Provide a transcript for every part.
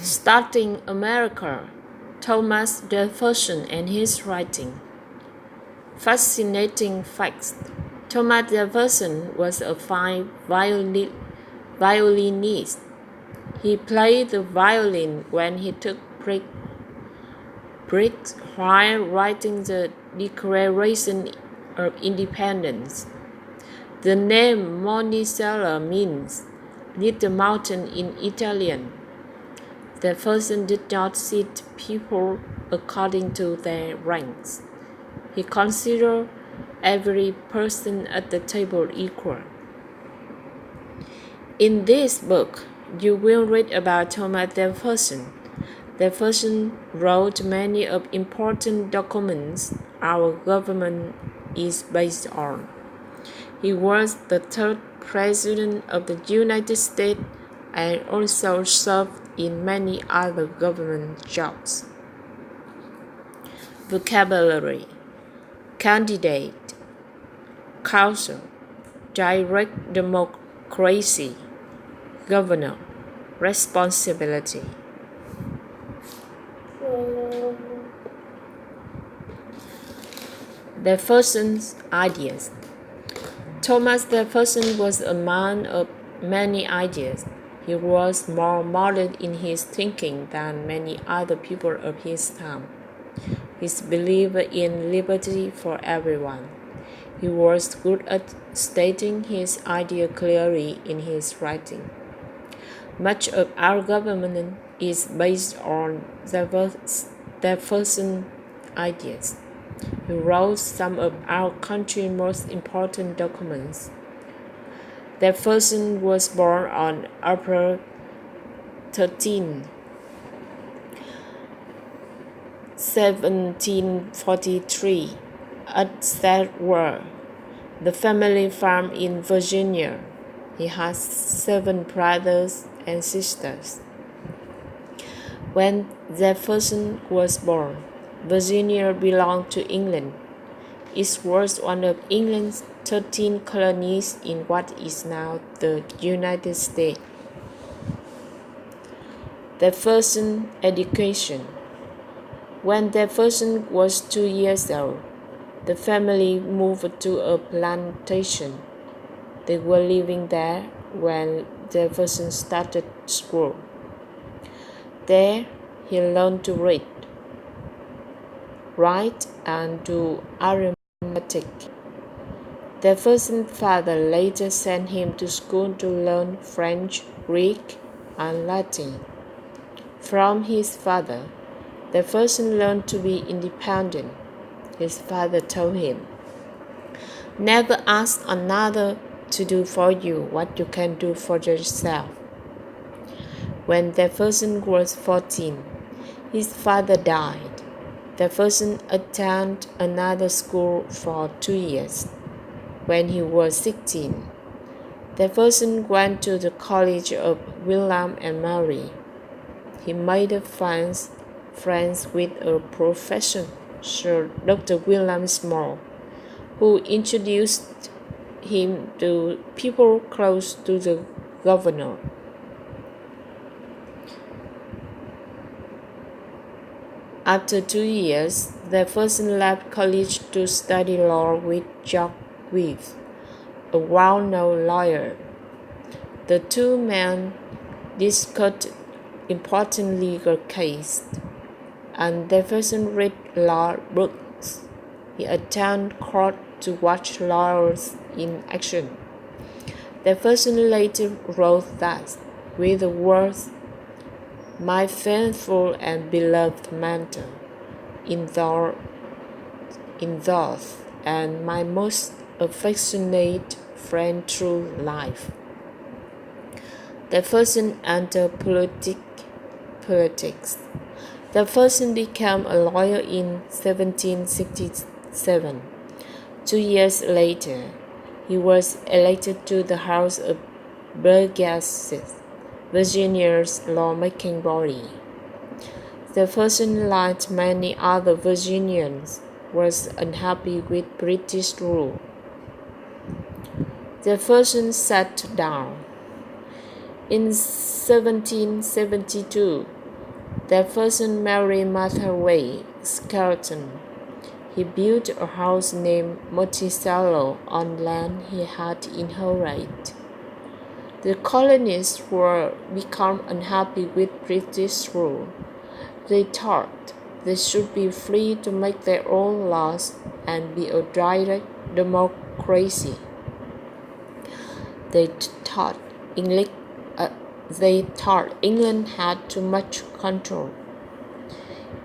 Starting America, Thomas Jefferson and his writing. Fascinating facts. Thomas Jefferson was a fine violinist. He played the violin when he took breaks while writing the Declaration of Independence. The name Monticello means little mountain in Italian. Jefferson did not seat people according to their ranks. He considered every person at the table equal. In this book, you will read about Thomas Jefferson. Jefferson wrote many of important documents our government is based on. He was the third president of the United States and also served in many other government jobs. Vocabulary: candidate, council, direct democracy, governor, responsibility. Jefferson's ideas. Thomas Jefferson was a man of many ideas. He was more modern in his thinking than many other people of his time. He believed in liberty for everyone. He was good at stating his idea clearly in his writing. Much of our government is based on Jefferson's ideas. He wrote some of our country's most important documents. Jefferson was born on April 13, 1743, at Sedgwick, the family farm in Virginia. He has 7 brothers and sisters. When Jefferson was born, Virginia belonged to England. It was one of England's 13 colonies in what is now the United States. Jefferson education. When Jefferson was 2 years old, the family moved to a plantation. They were living there when Jefferson started school. There, he learned to read, write, and do arithmetic. Jefferson's father later sent him to school to learn French, Greek, and Latin. From his father, Jefferson learned to be independent. His father told him, "Never ask another to do for you what you can do for yourself." When Jefferson was 14, his father died. Jefferson attended another school for 2 years. When he was 16, Jefferson went to the College of William and Mary. He made friends with a professor, Sir Dr. William Small, who introduced him to people close to the governor. After 2 years, Jefferson left college to study law with George Wythe, a well-known lawyer. The two men discussed important legal cases, and Jefferson read law books. He attended court to watch lawyers in action. Jefferson later wrote that, with the words, "My faithful and beloved mentor, indulged, and my most affectionate friend through life." Jefferson entered politics. Jefferson became a lawyer in 1767. 2 years later, he was elected to the House of Burgesses, Virginia's lawmaking body. Jefferson, like many other Virginians, was unhappy with British rule. Jefferson sat down. In 1772, Jefferson married Martha Ray Skelton. He built a house named Monticello on land he had inherited. The colonists were become unhappy with British rule. They thought they should be free to make their own laws and be a direct democracy. They thought England had too much control.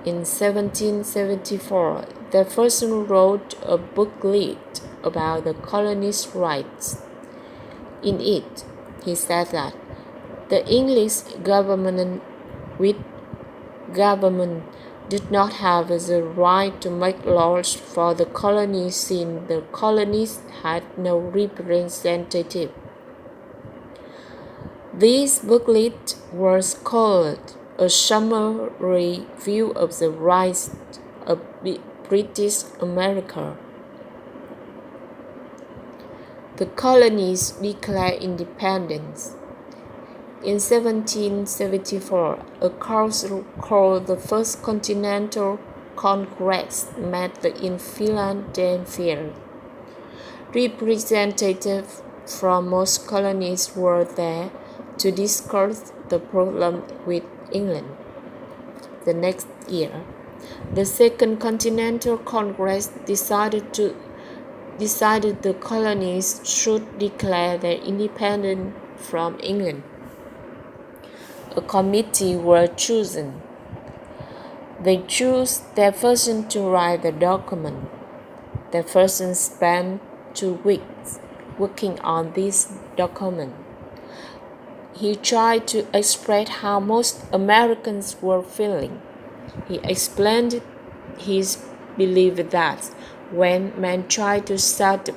In 1774, Jefferson wrote a booklet about the colonists' rights. In it, he said that the English government did not have the right to make laws for the colonies since the colonies had no representative. This booklet was called a summary view of the rights of British America. The colonies declared independence. In 1774, a council called the First Continental Congress met in Philadelphia. Representatives from most colonies were there to discuss the problem with England. The next year, the Second Continental Congress decided the colonies should declare their independence from England. A committee was chosen. They chose Jefferson to write the document. Jefferson spent 2 weeks working on this document. He tried to express how most Americans were feeling. He explained his belief that when men try to solve the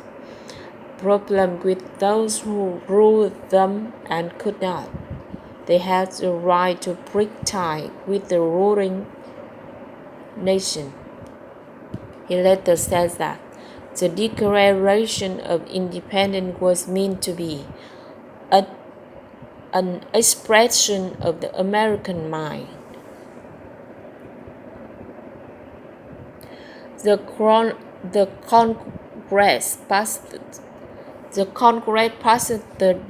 problem with those who ruled them and could not, they had the right to break ties with the ruling nation. He later said that the Declaration of Independence was meant to be an expression of the American mind. The Congress passed the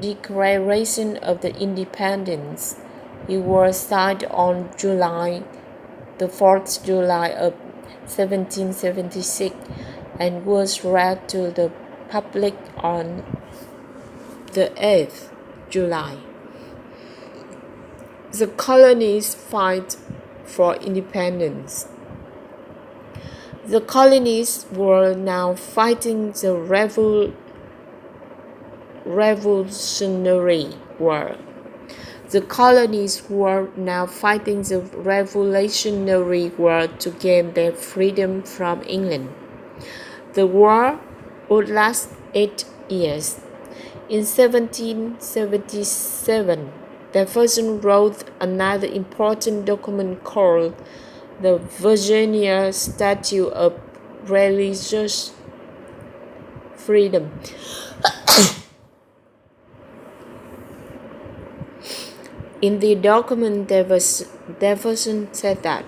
Declaration of the Independence. It was signed on the 4th July of 1776 and was read to the public on the 8th July. The colonies fight for independence. The colonies were now fighting the Revolutionary War. The colonies were now fighting the Revolutionary War to gain their freedom from England. The war would last 8 years. In 1777, Jefferson wrote another important document called the Virginia Statute of Religious Freedom. In the document, Jefferson said that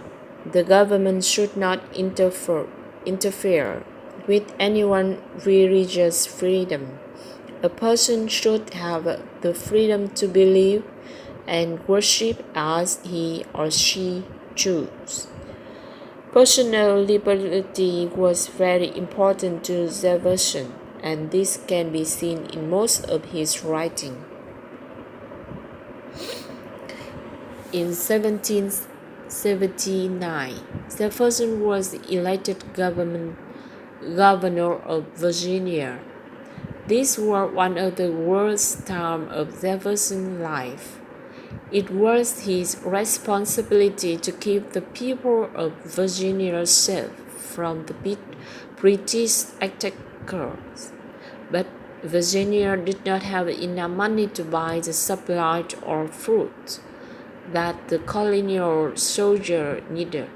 the government should not interfere with anyone's religious freedom. A person should have the freedom to believe and worship as he or she chooses. Personal liberty was very important to Jefferson, and this can be seen in most of his writing. In 1779, Jefferson was elected governor of Virginia. This was one of the worst times of Jefferson's life. It was his responsibility to keep the people of Virginia safe from the British attackers. But Virginia did not have enough money to buy the supplies or fruit that the colonial soldiers needed.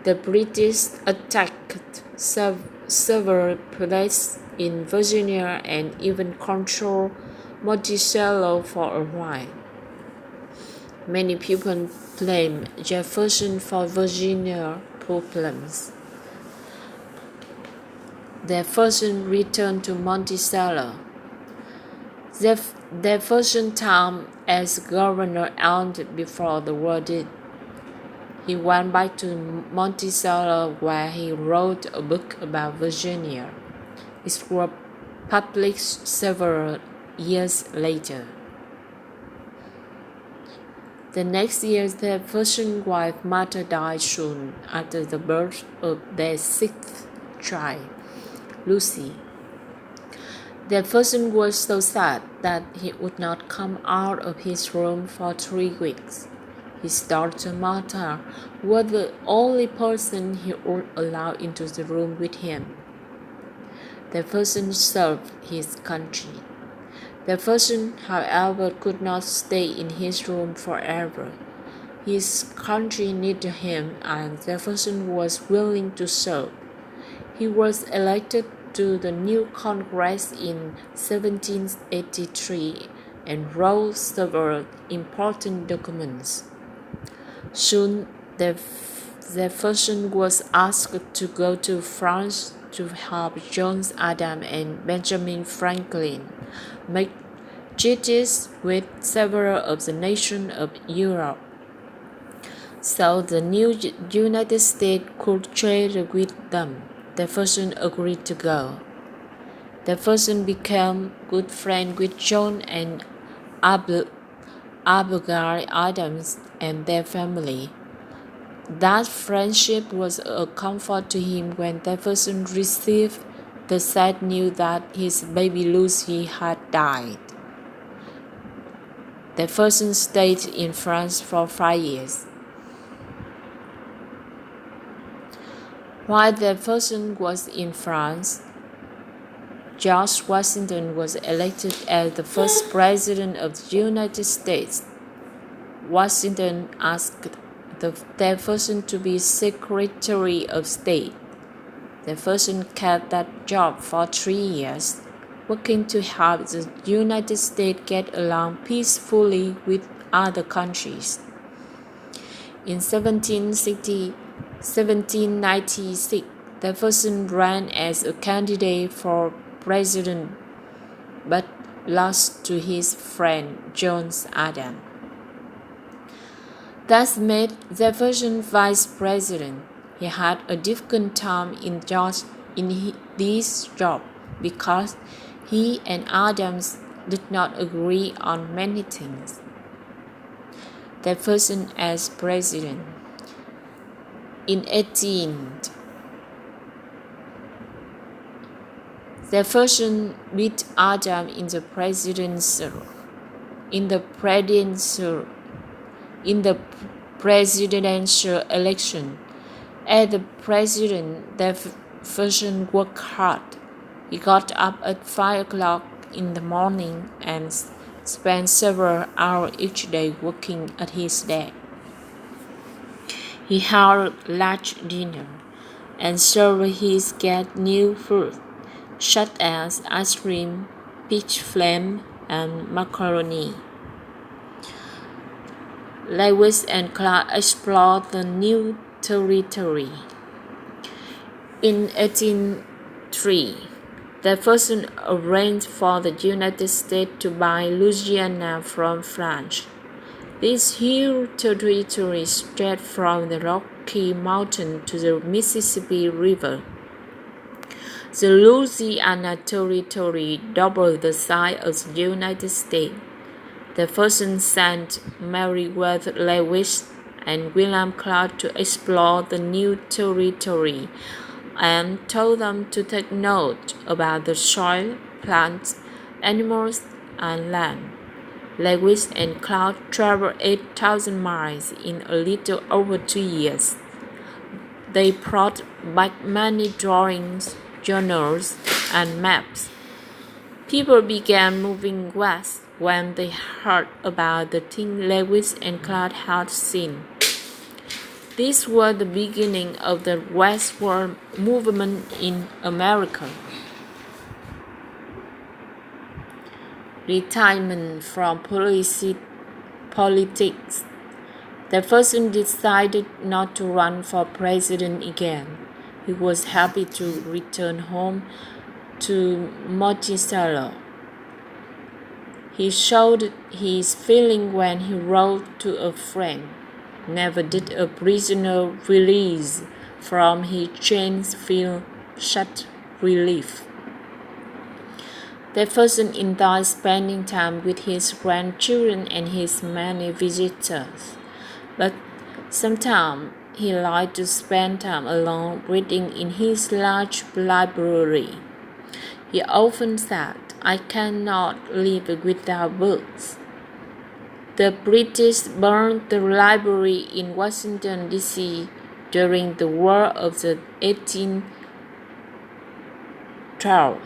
The British attacked several places in Virginia and even controlled Monticello for a while. Many people blame Jefferson for Virginia problems. Jefferson returned to Monticello. Jefferson's time as governor ended before the war did. He went back to Monticello, where he wrote a book about Virginia. It was published several years later. The next year, Jefferson's wife Martha died soon after the birth of their sixth child, Lucy. Jefferson was so sad that he would not come out of his room for 3 weeks. His daughter Martha was the only person he would allow into the room with him. Jefferson served his country. Jefferson, however, could not stay in his room forever. His country needed him, and Jefferson was willing to serve. He was elected to the new Congress in 1783 and wrote several important documents. Soon, Jefferson was asked to go to France to help John Adams and Benjamin Franklin make treaties with several of the nations of Europe, so the new United States could trade with them. Jefferson agreed to go. Jefferson became good friends with John and Abigail Adams and their family. That friendship was a comfort to him when Jefferson received the sad news that his baby Lucy had died. Jefferson stayed in France for 5 years. While Jefferson was in France, George Washington was elected as the first president of the United States. Washington asked Jefferson to be Secretary of State. Jefferson kept that job for 3 years, working to help the United States get along peacefully with other countries. In 1796, Jefferson ran as a candidate for president, but lost to his friend John Adams. That made Jefferson vice president. He had a difficult time in this job because he and Adams did not agree on many things. Jefferson as president. In 18th, Jefferson beat Adams in the presidential election. As the president, Jefferson worked hard. He got up at 5 o'clock in the morning and spent several hours each day working at his desk. He held large dinner and served his guests new food, such as ice cream, peach flame, and macaroni. Lewis and Clark explored the new territory. In 1803, Jefferson arranged for the United States to buy Louisiana from France. This huge territory stretched from the Rocky Mountains to the Mississippi River. The Louisiana Territory doubled the size of the United States. Jefferson sent Meriwether Lewis and William Clark to explore the new territory and told them to take note about the soil, plants, animals, and land. Lewis and Clark traveled 8,000 miles in a little over 2 years. They brought back many drawings, journals, and maps. People began moving west when they heard about the things Lewis and Clark had seen. This was the beginning of the westward movement in America. Retirement from politics. Jefferson decided not to run for president again. He was happy to return home to Monticello. He showed his feeling when he wrote to a friend, "Never did a prisoner release from his chains feel such relief." Jefferson enjoyed spending time with his grandchildren and his many visitors, but sometimes he liked to spend time alone reading in his large library. He often said, "I cannot live without books." The British burned the library in Washington, D.C. during the War of the 1812.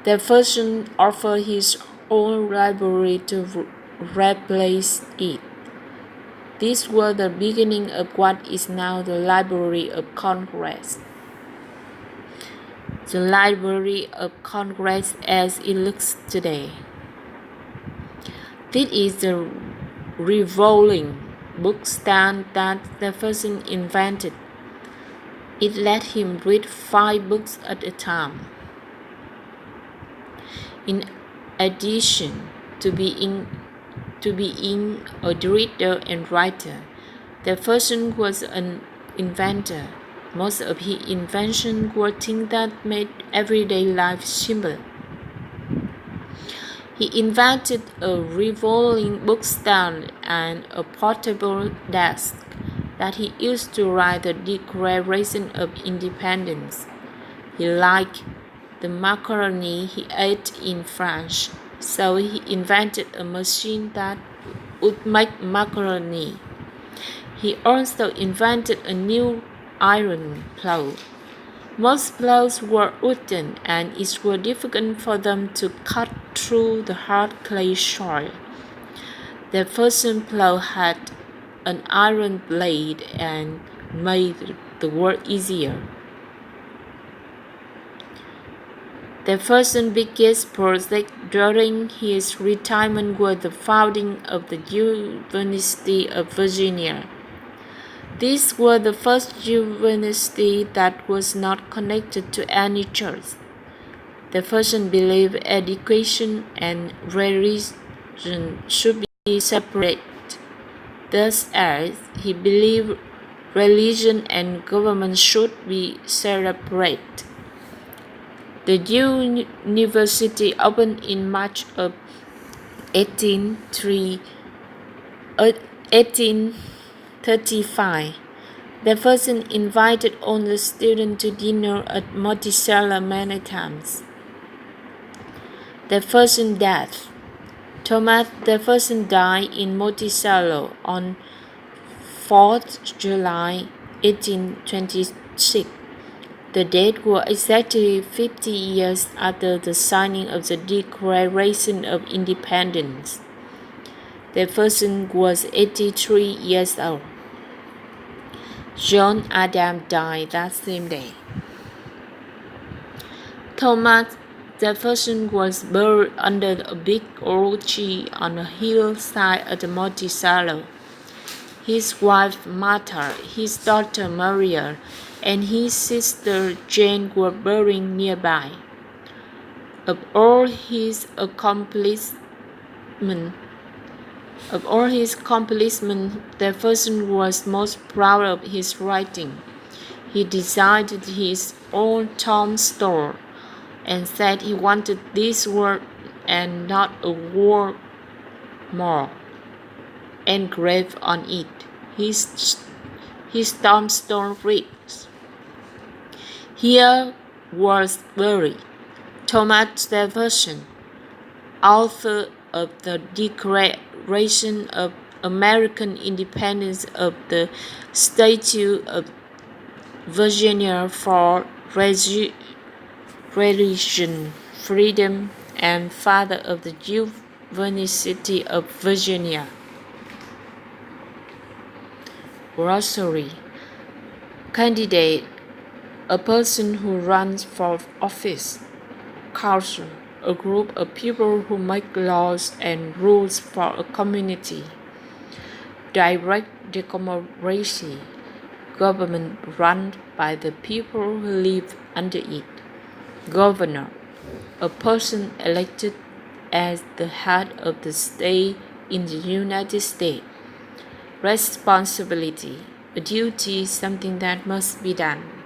Jefferson offered his own library to replace it. This was the beginning of what is now the Library of Congress. The Library of Congress as it looks today. This is the revolving bookstand that Jefferson invented. It let him read 5 books at a time. In addition to being a reader and writer, Jefferson was an inventor. Most of his inventions were things that made everyday life simple. He invented a revolving bookstand and a portable desk that he used to write the Declaration of Independence. He liked the macaroni he ate in France, so he invented a machine that would make macaroni. He also invented a new iron plow. Most plows were wooden, and it was difficult for them to cut through the hard clay soil. The first plow had an iron blade and made the work easier. The first biggest project during his retirement was the founding of the University of Virginia. This was the first university that was not connected to any church. Jefferson believed education and religion should be separate, just as he believed religion and government should be separate. The university opened in March of 1835. Jefferson invited all the students to dinner at Monticello many times. Jefferson's death. Thomas Jefferson died in Monticello on 4th July 1826. The date was exactly 50 years after the signing of the Declaration of Independence. Jefferson was 83 years old. John Adams died that same day. Thomas Jefferson was buried under a big old tree on a hillside at Monticello. His wife Martha, his daughter Maria, and his sister Jane were buried nearby. Of all his accomplishments, Jefferson was most proud of his writing. He designed his own tombstone and said he wanted this word and not a word more engraved on it. His tombstone reads, "Here was buried Thomas Jefferson, author of the Declaration of American Independence, of the Statute of Virginia for religion, freedom, and father of the University of Virginia." Glossary. Candidate: a person who runs for office. Council: a group of people who make laws and rules for a community. Direct democracy, government run by the people who live under it. Governor, a person elected as the head of the state in the United States. Responsibility, a duty, something that must be done.